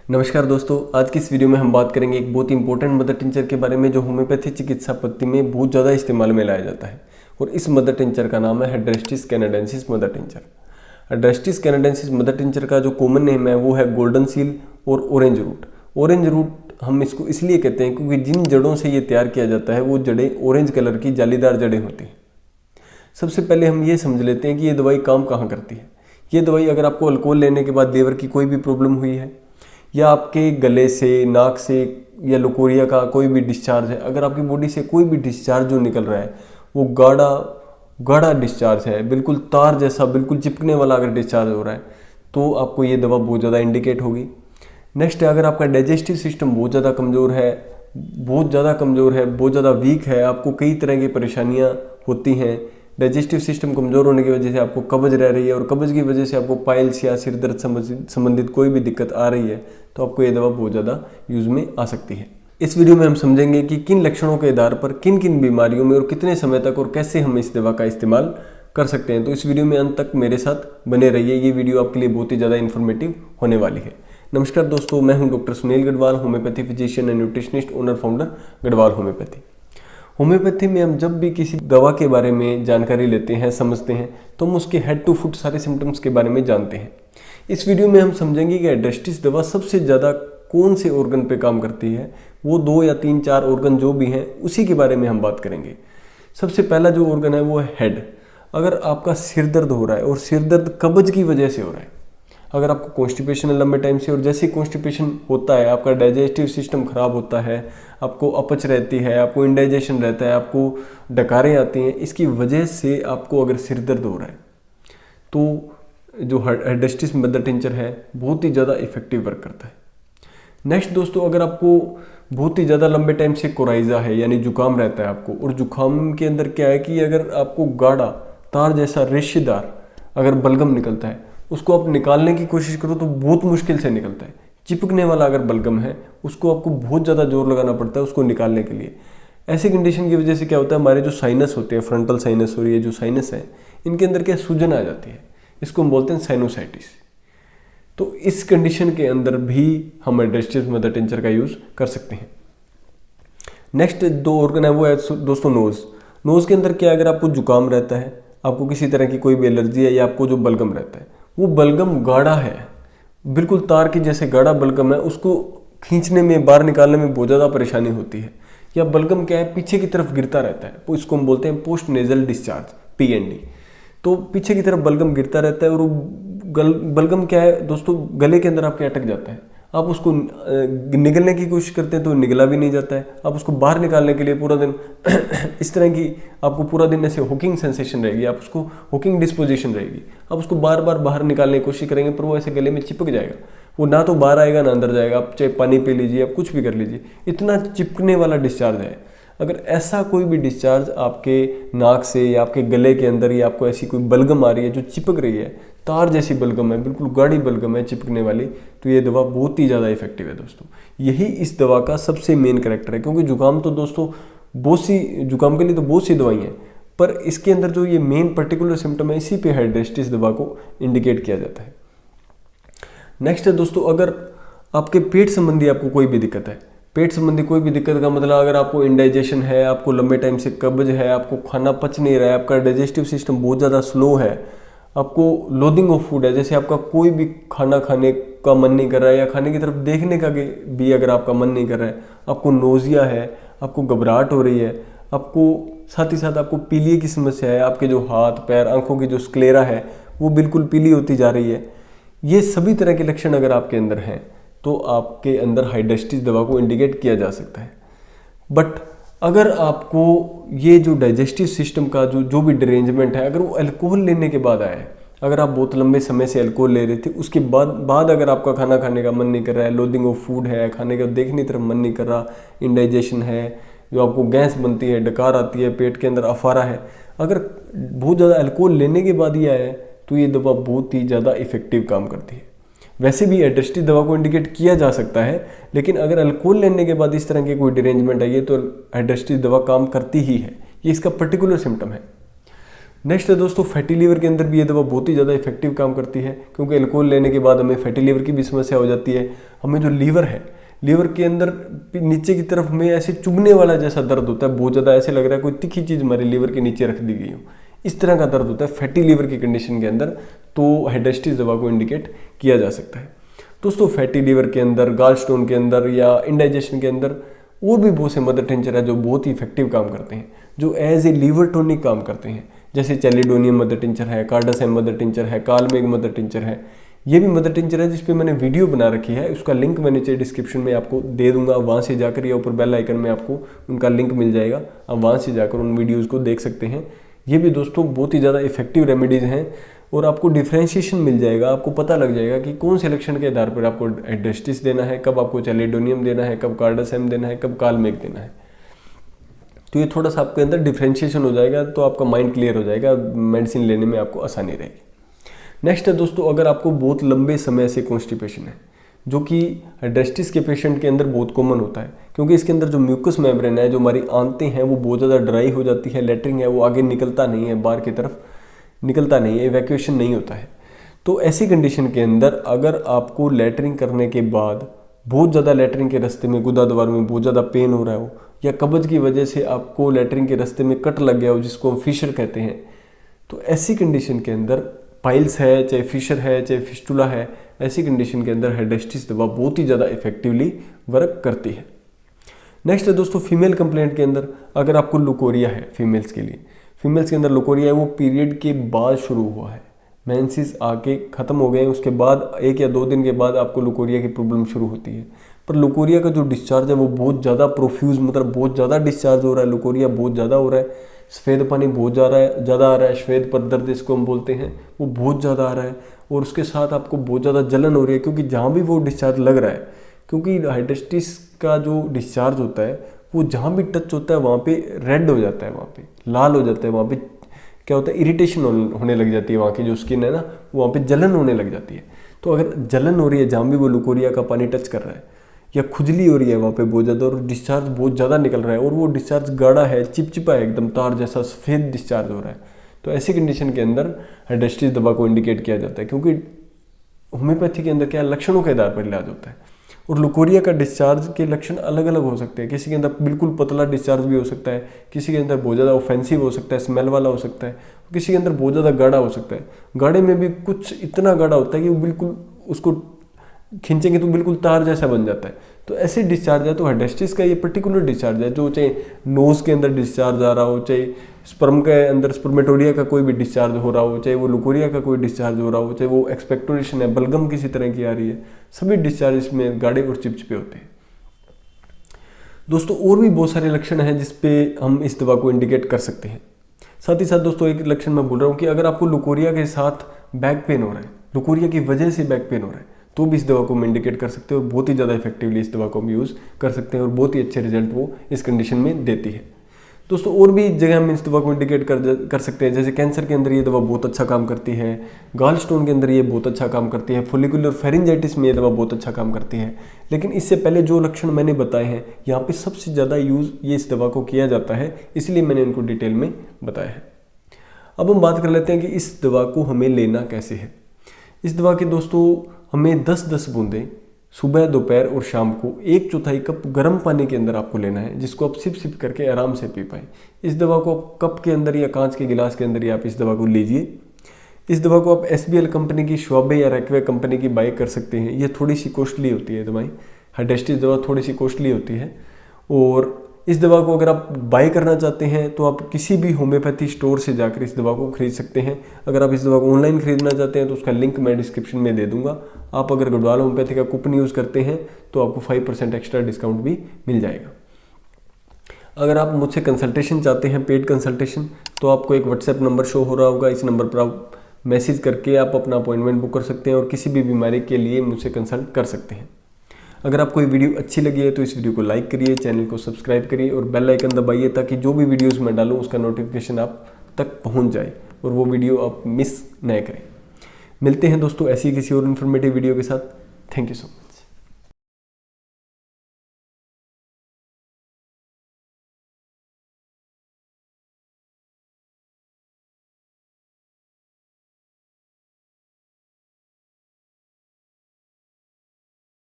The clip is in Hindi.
नमस्कार दोस्तों, आज की इस वीडियो में हम बात करेंगे एक बहुत इंपॉर्टेंट मदर टिंचर के बारे में जो होम्योपैथी चिकित्सा पद्धति में बहुत ज़्यादा इस्तेमाल में लाया जाता है। और इस मदर टिंचर का नाम है hydrastis canadensis mother tincture. Hydrastis canadensis mother tincture का जो कॉमन नेम है वो है गोल्डन सील और ऑरेंज रूट। ऑरेंज रूट हम इसको इसलिए कहते हैं क्योंकि जिन जड़ों से ये तैयार किया जाता है वो जड़ें ऑरेंज कलर की जालीदार जड़ें होती हैं। सबसे पहले हम ये समझ लेते हैं कि ये दवाई काम कहाँ करती है। ये दवाई अगर आपको अल्कोहल लेने के बाद लीवर की कोई भी प्रॉब्लम हुई है या आपके गले से, नाक से या लुकोरिया का कोई भी डिस्चार्ज है, अगर आपकी बॉडी से कोई भी डिस्चार्ज जो निकल रहा है वो गाढ़ा गाढ़ा डिस्चार्ज है, बिल्कुल तार जैसा, बिल्कुल चिपकने वाला अगर डिस्चार्ज हो रहा है तो आपको ये दवा बहुत ज़्यादा इंडिकेट होगी। नेक्स्ट है, अगर आपका डाइजेस्टिव सिस्टम बहुत ज़्यादा कमज़ोर है, बहुत ज़्यादा वीक है, आपको कई तरह की परेशानियाँ होती हैं, डाइजेस्टिव सिस्टम कमज़ोर होने की वजह से आपको कब्ज रह रही है और कब्ज की वजह से आपको पाइल्स या सिर दर्द संबंधित कोई भी दिक्कत आ रही है तो आपको ये दवा बहुत ज़्यादा यूज़ में आ सकती है। इस वीडियो में हम समझेंगे कि किन लक्षणों के आधार पर किन किन बीमारियों में और कितने समय तक और कैसे हम इस दवा का इस्तेमाल कर सकते हैं। तो इस वीडियो में अंत तक मेरे साथ बने रहिए, ये वीडियो आपके लिए बहुत ही ज़्यादा इन्फॉर्मेटिव होने वाली है। नमस्कार दोस्तों, मैं हूं doctor Sunil Garhwal, homeopathy physician and nutritionist, owner founder Garhwal homeopathy. Homeopathy में हम जब भी किसी दवा के बारे में जानकारी लेते हैं, समझते हैं, तो हम उसके हेड टू फुट सारे सिम्टम्स के बारे में जानते हैं। इस वीडियो में हम समझेंगे कि एड्रेस्टिस दवा सबसे ज़्यादा कौन से ऑर्गन पे काम करती है, वो 2 या 3 4 ऑर्गन जो भी हैं उसी के बारे में हम बात करेंगे। सबसे पहला जो ऑर्गन है वो है हेड। अगर आपका सिर दर्द हो रहा है और सिर दर्द कब्ज की वजह से हो रहा है, अगर आपको कॉन्स्टिपेशन है लंबे टाइम से और जैसे कॉन्स्टिपेशन होता है आपका डाइजेस्टिव सिस्टम खराब होता है, आपको अपच रहती है, आपको इंडाइजेशन रहता है, आपको डकारें आती हैं, इसकी वजह से आपको अगर सिर दर्द हो रहा है तो जो एड्रेस्टिस मदर टिंचर है बहुत ही ज़्यादा इफेक्टिव वर्क करता है। नेक्स्ट दोस्तों, अगर आपको बहुत ही ज़्यादा लंबे टाइम से कोराइजा है यानी जुकाम रहता है आपको, और जुकाम के अंदर क्या है कि अगर आपको गाढ़ा तार जैसा रेशेदार अगर बलगम निकलता है, उसको आप निकालने की कोशिश करो तो बहुत मुश्किल से निकलता है। चिपकने वाला अगर बलगम है उसको आपको बहुत ज़्यादा जोर लगाना पड़ता है उसको निकालने के लिए। ऐसी कंडीशन की वजह से क्या होता है, हमारे जो साइनस होते हैं, फ्रंटल साइनस और ये जो साइनस है, इनके अंदर क्या सूजन आ जाती है, इसको हम बोलते हैं साइनोसाइटिस। तो इस कंडीशन के अंदर भी हम एड्रेस्टिस मदर टिंचर का यूज़ कर सकते हैं। नेक्स्ट 2 ऑर्गन है वो है दोस्तों नोज़। नोज़ के अंदर क्या, अगर आपको जुकाम रहता है, आपको किसी तरह की कोई भी एलर्जी है या आपको जो बलगम रहता है वो बलगम गाढ़ा है, बिल्कुल तार की जैसे गाढ़ा बलगम है, उसको खींचने में, बाहर निकालने में बहुत ज़्यादा परेशानी होती है, या बलगम क्या है पीछे की तरफ गिरता रहता है, तो इसको हम बोलते हैं पोस्ट नेजल डिस्चार्ज, PND। तो पीछे की तरफ बलगम गिरता रहता है और बलगम क्या है दोस्तों, गले के अंदर आपके अटक जाता है, आप उसको निगलने की कोशिश करते हैं तो निगला भी नहीं जाता है, आप उसको बाहर निकालने के लिए पूरा दिन इस तरह की आपको पूरा दिन ऐसे हुकिंग सेंसेशन रहेगी, आप उसको हुकिंग डिस्पोजिशन रहेगी, आप उसको बार बार बाहर निकालने की कोशिश करेंगे पर वो ऐसे गले में चिपक जाएगा, वो ना तो बाहर आएगा ना अंदर जाएगा। आप चाहे पानी पी लीजिए, आप कुछ भी कर लीजिए, इतना चिपकने वाला डिस्चार्ज है। अगर ऐसा कोई भी डिस्चार्ज आपके नाक से या आपके गले के अंदर या आपको ऐसी कोई बलगम आ रही है जो चिपक रही है, तार जैसी बलगम है, बिल्कुल गाढ़ी बलगम है चिपकने वाली, तो ये दवा बहुत ही ज़्यादा इफेक्टिव है दोस्तों। यही इस दवा का सबसे मेन कैरेक्टर है, क्योंकि जुकाम तो दोस्तों जुकाम के लिए तो बहुत सी दवाई हैं, पर इसके अंदर जो ये मेन पर्टिकुलर सिम्टम है इसी पे एड्रेस्टिस दवा को इंडिकेट किया जाता है। नेक्स्ट है दोस्तों, अगर आपके पेट संबंधी आपको कोई भी दिक्कत है, पेट संबंधी कोई भी दिक्कत का मतलब अगर आपको इंडाइजेशन है, आपको लंबे टाइम से कब्ज है, आपको खाना पच नहीं रहा है, आपका डाइजेस्टिव सिस्टम बहुत ज़्यादा स्लो है, आपको लोदिंग ऑफ फूड है, जैसे आपका कोई भी खाना खाने का मन नहीं कर रहा है या खाने की तरफ देखने का भी अगर आपका मन नहीं कर रहा है, आपको नोजिया है, आपको घबराहट हो रही है, आपको साथ ही साथ आपको पीलिए की समस्या है, आपके जो हाथ पैर आंखों की जो स्क्लेरा है वो बिल्कुल पीली होती जा रही है, ये सभी तरह के लक्षण अगर आपके अंदर हैं तो आपके अंदर एड्रेस्टिस दवा को इंडिकेट किया जा सकता है। बट अगर आपको ये जो डाइजेस्टिव सिस्टम का जो भी डिरेंजमेंट है, अगर वो अल्कोहल लेने के बाद आया है, अगर आप बहुत लंबे समय से अल्कोहल ले रहे थे, उसके बाद अगर आपका खाना खाने का मन नहीं कर रहा है, लोदिंग ऑफ फूड है, खाने का देखने की तरफ मन नहीं कर रहा, इंडाइजेशन है, जो आपको गैस बनती है, डकार आती है, पेट के अंदर अफारा है, अगर बहुत ज़्यादा अल्कोहल लेने के बाद ही आया है तो ये दवा बहुत ही ज़्यादा इफेक्टिव काम करती है। वैसे भी एड्रेस्टिस दवा को इंडिकेट किया जा सकता है, लेकिन अगर अल्कोहल लेने के बाद इस तरह के कोई डिरेंजमेंट है, ये तो एड्रेस्टिस दवा काम करती ही है, ये इसका पर्टिकुलर सिम्टम है। नेक्स्ट है दोस्तों फैटी लीवर के अंदर भी ये दवा बहुत ही ज़्यादा इफेक्टिव काम करती है, क्योंकि अल्कोहल लेने के बाद हमें फैटी लीवर की भी समस्या हो जाती है। हमें जो लीवर है, लीवर के अंदर नीचे की तरफ में ऐसे चुभने वाला जैसा दर्द होता है, बहुत ज़्यादा ऐसे लग रहा है कोई तीखी चीज़ हमारे लीवर के नीचे रख दी गई हो, इस तरह का दर्द होता है फैटी लीवर की कंडीशन के अंदर, तो हाइड्रेस्टिस दवा को इंडिकेट किया जा सकता है। दोस्तों फैटी लीवर के अंदर, गॉल स्टोन के अंदर या इंडाइजेशन के अंदर और भी बहुत से मदर टिंचर है जो बहुत ही इफेक्टिव काम करते हैं, जो एज ए लीवर टॉनिक काम करते हैं, जैसे चैलिडोनियम मदर टिंचर है, कार्डासैम मदर टिंचर है, कालमेग मदर टिंचर है। ये भी मदर टिंचर है जिस पे मैंने वीडियो बना रखी है, उसका लिंक मैं नीचे डिस्क्रिप्शन में आपको दे दूंगा, वहाँ से जाकर या ऊपर बेल आइकन में आपको उनका लिंक मिल जाएगा, आप वहाँ से जाकर उन वीडियोज़ को देख सकते हैं। ये भी दोस्तों बहुत ही ज़्यादा इफेक्टिव रेमेडीज़ हैं और आपको डिफ्रेंशिएशन मिल जाएगा, आपको पता लग जाएगा कि कौन से लक्षण के आधार पर आपको हाइड्रेस्टिस देना है, कब आपको चैलिडोनियम देना है, कब कार्डासैम देना है, कब कालमेग देना है। तो ये थोड़ा सा आपके अंदर डिफ्रेंशिएशन हो जाएगा, तो आपका माइंड क्लियर हो जाएगा, मेडिसिन लेने में आपको आसानी रहेगी। नेक्स्ट है दोस्तों, अगर आपको बहुत लंबे समय से कॉन्स्टिपेशन है, जो कि हाइड्रेस्टिस के पेशेंट के अंदर बहुत कॉमन होता है, क्योंकि इसके अंदर जो म्यूकस मेम्ब्रेन है, जो हमारी आंतें हैं, वो बहुत ज़्यादा ड्राई हो जाती है, लेटरिन है वो आगे निकलता नहीं है, बाहर की तरफ निकलता नहीं है, इवैक्यूएशन नहीं होता है। तो ऐसी कंडीशन के अंदर अगर आपको लेटरिन करने के बाद बहुत ज़्यादा लेटरिन के रास्ते में गुदा द्वार में बहुत ज़्यादा पेन हो रहा हो, या कब्ज की वजह से आपको लेटरिन के रास्ते में कट लग गया हो, जिसको हम फिशर कहते हैं, तो ऐसी कंडीशन के अंदर पाइल्स है, चाहे फिशर है, चाहे फिस्टुला है, ऐसी कंडीशन के अंदर हाइड्रेस्टिस दवा बहुत ही ज़्यादा इफेक्टिवली वर्क करती है। नेक्स्ट है दोस्तों फीमेल कंप्लेंट के अंदर, अगर आपको लुकोरिया है, फीमेल्स के लिए, फीमेल्स के अंदर लुकोरिया है, वो पीरियड के बाद शुरू हुआ है, मेंसेस आके ख़त्म हो गए हैं, उसके बाद 1 या 2 दिन के बाद आपको लुकोरिया की प्रॉब्लम शुरू होती है। पर लुकोरिया का जो डिस्चार्ज है वो बहुत ज़्यादा प्रोफ्यूज, मतलब बहुत ज़्यादा डिस्चार्ज हो रहा है, लुकोरिया बहुत ज़्यादा हो रहा है, सफ़ेद पानी बहुत ज़्यादा आ रहा है, श्वेत पर दर्द इसको हम बोलते हैं, वो बहुत ज़्यादा आ रहा है, और उसके साथ आपको बहुत ज़्यादा जलन हो रही है, क्योंकि जहाँ भी वो डिस्चार्ज लग रहा है, क्योंकि हाइड्रेस्टिस का जो डिस्चार्ज होता है वो जहाँ भी टच होता है वहाँ पे रेड हो जाता है, वहाँ पे लाल हो जाता है, वहाँ पे क्या होता है, इरिटेशन होने लग जाती है, वहाँ की जो स्किन है ना, वहाँ पे जलन होने लग जाती है। तो अगर जलन हो रही है जहाँ भी वो लुकोरिया का पानी टच कर रहा है, या खुजली हो रही है वहाँ पे बहुत ज़्यादा, और डिस्चार्ज बहुत ज़्यादा निकल रहा है, और वो डिस्चार्ज गाढ़ा है, चिपचिपा है, एकदम तार जैसा सफ़ेद डिस्चार्ज हो रहा है, तो ऐसी कंडीशन के अंदर हाइड्रेस्टिस दवा को इंडिकेट किया जाता है, क्योंकि होम्योपैथी के अंदर क्या लक्षणों के आधार पर इलाज होता है, और लुकोरिया का डिस्चार्ज के लक्षण अलग अलग हो सकते हैं। किसी के अंदर बिल्कुल पतला डिस्चार्ज भी हो सकता है, किसी के अंदर बहुत ज़्यादा ऑफेंसिव हो सकता है, स्मेल वाला हो सकता है, किसी के अंदर बहुत ज़्यादा गाढ़ा हो सकता है। गाढ़े में भी कुछ इतना गाढ़ा होता है कि वो बिल्कुल उसको खींचेंगे तो बिल्कुल तार जैसा बन जाता है। तो ऐसे डिस्चार्ज है, तो हाइड्रेस्टिस का ये पर्टिकुलर डिस्चार्ज है, जो चाहे नोज़ के अंदर डिस्चार्ज आ रहा हो, चाहे स्पर्म के अंदर स्पर्मेटोरिया का कोई भी डिस्चार्ज हो रहा हो, चाहे वो लुकोरिया का कोई डिस्चार्ज हो रहा हो, चाहे वो एक्सपेक्टोरेशन है, बलगम किसी तरह की आ रही है, सभी डिस्चार्ज इसमें गाढ़े और चिपचिपे होते हैं। दोस्तों और भी बहुत सारे लक्षण हैं जिस पे हम इस दवा को इंडिकेट कर सकते हैं। साथ ही साथ दोस्तों एक लक्षण मैं बोल रहा हूँ कि अगर आपको लुकोरिया के साथ बैक पेन हो रहा है, लुकोरिया की वजह से बैक पेन हो रहा है, तो भी इस दवा को हम इंडिकेट कर सकते हैं, और बहुत ही ज़्यादा इफेक्टिवली इस दवा को हम यूज़ कर सकते हैं, और बहुत ही अच्छे रिजल्ट वो इस कंडीशन में देती है। दोस्तों और भी जगह हम इस दवा को इंडिकेट कर सकते हैं, जैसे कैंसर के अंदर ये दवा बहुत अच्छा काम करती है, गॉल स्टोन के अंदर ये बहुत अच्छा काम करती है, फोलिकुलर फेरिंजाइटिस में ये दवा बहुत अच्छा काम करती है। लेकिन इससे पहले जो लक्षण मैंने बताए हैं, यहाँ पे सबसे ज़्यादा यूज़ ये इस दवा को किया जाता है, इसलिए मैंने इनको डिटेल में बताया है। अब हम बात कर लेते हैं कि इस दवा को हमें लेना कैसे है। इस दवा के दोस्तों हमें 10-10 बूंदें सुबह, दोपहर और शाम को 1/4 कप गर्म पानी के अंदर आपको लेना है, जिसको आप सिप सिप करके आराम से पी पाएँ। इस दवा को आप कप के अंदर या कांच के गिलास के अंदर ही आप इस दवा को लीजिए। इस दवा को आप SBL कंपनी की, श्वाबे या रैक्वे कंपनी की बाई कर सकते हैं। ये थोड़ी सी कॉस्टली होती है दवाई, हाइड्रेस्टिस दवा थोड़ी सी कॉस्टली होती है, और इस दवा को अगर आप बाई करना चाहते हैं तो आप किसी भी होम्योपैथी स्टोर से जाकर इस दवा को खरीद सकते हैं। अगर आप इस दवा को ऑनलाइन खरीदना चाहते हैं तो उसका लिंक मैं डिस्क्रिप्शन में दे दूंगा। आप अगर गढ़वाल होम्योपैथी का कूपन यूज़ करते हैं तो आपको 5% एक्स्ट्रा डिस्काउंट भी मिल जाएगा। अगर आप मुझसे कंसल्टेशन चाहते हैं, पेड कंसल्टेशन, तो आपको एक व्हाट्सएप नंबर शो हो रहा होगा, इस नंबर पर आप मैसेज करके आप अपना अपॉइंटमेंट बुक कर सकते हैं और किसी भी बीमारी के लिए मुझसे कंसल्ट कर सकते हैं। अगर आपको ये वीडियो अच्छी लगी है तो इस वीडियो को लाइक करिए, चैनल को सब्सक्राइब करिए और बेल आइकन दबाइए, ताकि जो भी वीडियोस मैं डालूँ उसका नोटिफिकेशन आप तक पहुंच जाए और वो वीडियो आप मिस न करें। मिलते हैं दोस्तों ऐसी किसी और इन्फॉर्मेटिव वीडियो के साथ। Thank you so much.